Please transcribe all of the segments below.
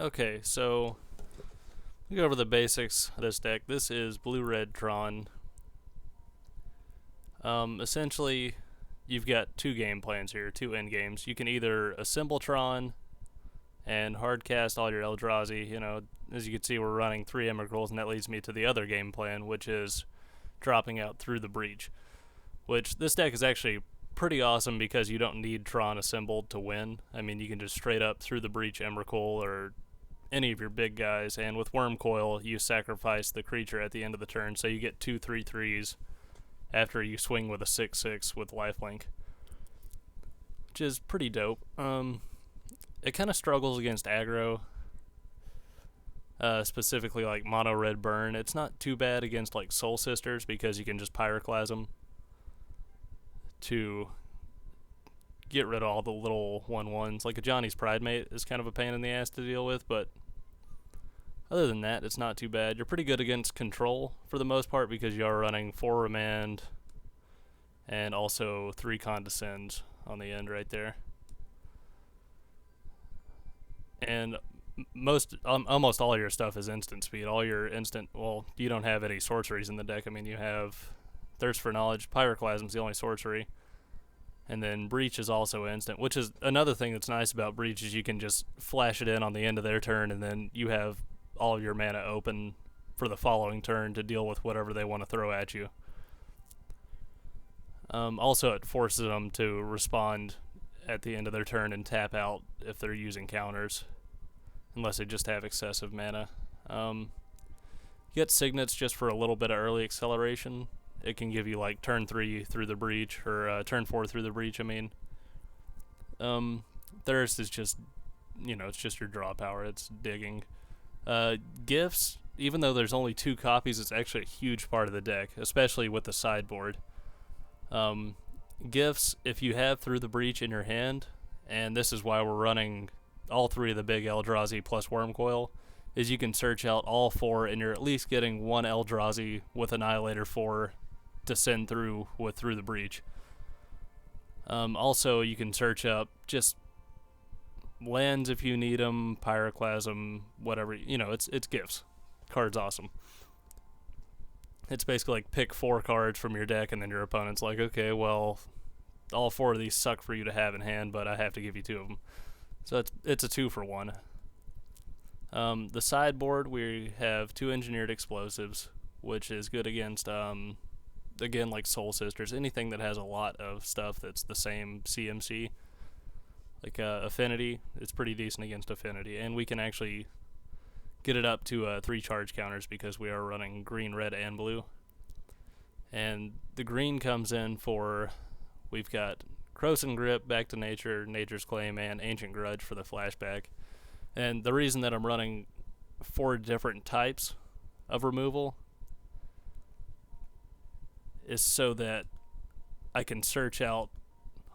Okay, so we go over the basics of this deck. This is blue-red Tron. Essentially, you've got two game plans here, two end games. You can either assemble Tron and hardcast all your Eldrazi. As you can see, we're running 3 Emrakul's, and that leads me to the other game plan, which is dropping out through the breach. Which this deck is actually pretty awesome because you don't need Tron assembled to win. I mean, you can just straight up through the breach Emrakul or any of your big guys, and with Wormcoil, you sacrifice the creature at the end of the turn, so you get 2/3/3s after you swing with a 6/6 with lifelink, which is pretty dope. It kind of struggles against aggro, specifically like mono red burn. It's not too bad against like Soul Sisters because you can just Pyroclasm to get rid of all the little 1/1s. Like a Johnny's Pridemate is kind of a pain in the ass to deal with, but other than that, it's not too bad. You're pretty good against control for the most part because you are running 4 Remand and also 3 Condescends on the end right there. And almost all your stuff is instant speed. All your instant, well, you don't have any sorceries in the deck. I mean, you have Thirst for Knowledge. Pyroclasm's the only sorcery. And then Breach is also instant, which is another thing that's nice about Breach is you can just flash it in on the end of their turn, and then you have all of your mana open for the following turn to deal with whatever they want to throw at you. Also, it forces them to respond at the end of their turn and tap out if they're using counters, unless they just have excessive mana. You get Signets just for a little bit of early acceleration. It can give you like turn 3 through the breach, or turn 4 through the breach, I mean. Thirst is just, it's just your draw power, it's digging. Gifts, even though there's only 2 copies, it's actually a huge part of the deck, especially with the sideboard. Gifts, if you have Through the Breach in your hand, and this is why we're running all 3 of the big Eldrazi plus Wormcoil, is you can search out all 4 and you're at least getting 1 Eldrazi with Annihilator 4 to send through with Through the Breach. Also, you can search up just lands if you need them, Pyroclasm, whatever. It's gifts. Card's awesome. It's basically like pick 4 cards from your deck, and then your opponent's like, okay, well, all 4 of these suck for you to have in hand, but I have to give you 2 of them. So it's a 2 for 1. The sideboard, we have 2 Engineered Explosives, which is good against, again, like Soul Sisters, anything that has a lot of stuff that's the same CMC. Like Affinity, it's pretty decent against Affinity, and we can actually get it up to 3 charge counters because we are running green, red, and blue. And the green comes in for, we've got Krosan Grip, Back to Nature, Nature's Claim, and Ancient Grudge for the flashback. And the reason that I'm running 4 different types of removal is so that I can search out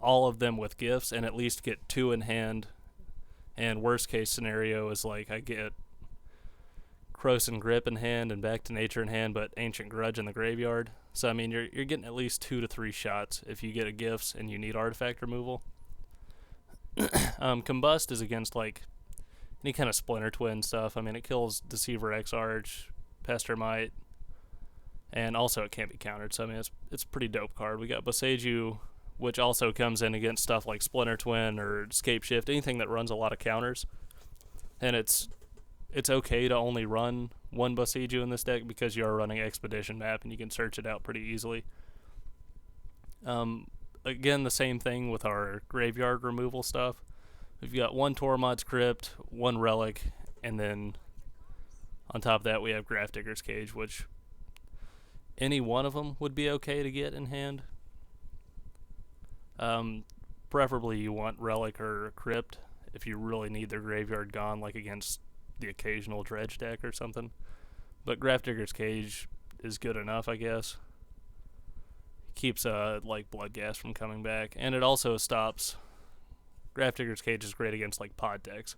all of them with gifts and at least get 2 in hand. And worst case scenario is like I get Krosan Grip in hand and Back to Nature in hand, but Ancient Grudge in the graveyard. So I mean, you're getting at least 2 to 3 shots if you get a gifts and you need artifact removal. Combust is against like any kind of Splinter Twin stuff. I mean, it kills Deceiver Exarch, Pestermite, and also it can't be countered. So I mean, it's a pretty dope card. We got Boseiju, which also comes in against stuff like Splinter Twin or Scape Shift, anything that runs a lot of counters. And it's okay to only run 1 Boseiju in this deck because you are running Expedition Map and you can search it out pretty easily. Again, the same thing with our graveyard removal stuff. We've got 1 Tormod's Crypt, 1 Relic, and then on top of that we have Grafdigger's Cage, which any one of them would be okay to get in hand. Preferably you want Relic or Crypt if you really need their graveyard gone, like against the occasional Dredge deck or something. But Grafdigger's Cage is good enough, I guess. Keeps like Bloodghast from coming back, and it also stops. Grafdigger's Cage is great against like pod decks,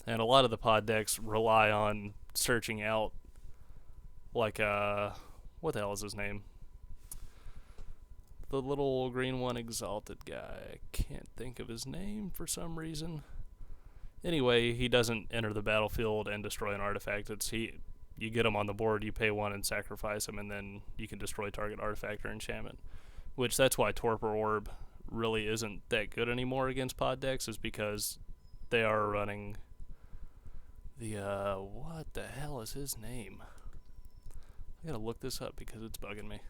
and a lot of the pod decks rely on searching out like what the hell is his name? The little green one, Exalted guy. I can't think of his name for some reason. Anyway, he doesn't enter the battlefield and destroy an artifact. You get him on the board, you pay 1 and sacrifice him, and then you can destroy target artifact or enchantment. Which that's why Torpor Orb really isn't that good anymore against pod decks, is because they are running the what the hell is his name? I gotta look this up because it's bugging me.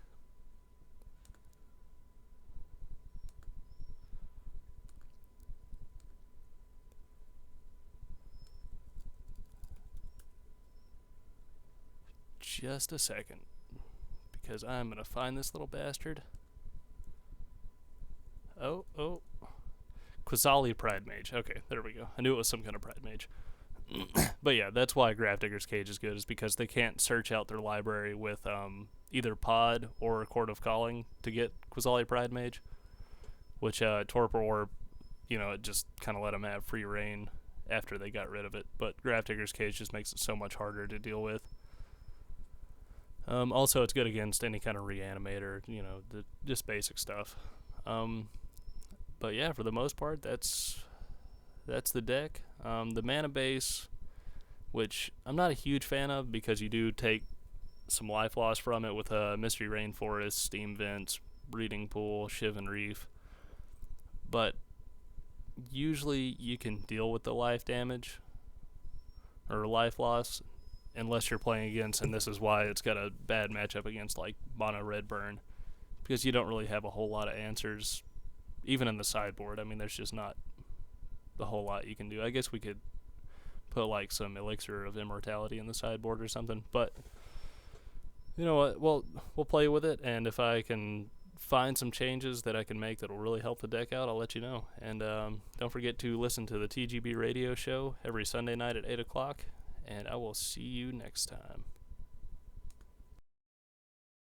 Just a second, because I'm gonna find this little bastard. Oh, Quasali Pride Mage. Okay, there we go. I knew it was some kind of Pride Mage. But yeah, that's why Grafdigger's Cage is good, is because they can't search out their library with either Pod or Court of Calling to get Quasali Pride Mage, which Torpor Orb, it just kind of let them have free reign after they got rid of it. But Grafdigger's Cage just makes it so much harder to deal with. Also, it's good against any kind of reanimator, just basic stuff. But yeah, for the most part, that's the deck. The mana base, which I'm not a huge fan of because you do take some life loss from it with Mystery Rainforest, Steam Vents, Breeding Pool, Shiv and Reef. But usually you can deal with the life damage or life loss unless you're playing against, and this is why it's got a bad matchup against like Mono Red Burn, because you don't really have a whole lot of answers even in the sideboard. I mean, there's just not a whole lot you can do. I guess we could put like some Elixir of Immortality in the sideboard or something, but you know what, we'll play with it, and if I can find some changes that I can make that'll really help the deck out, I'll let you know. And don't forget to listen to the TGB radio show every Sunday night at 8 o'clock, and I will see you next time.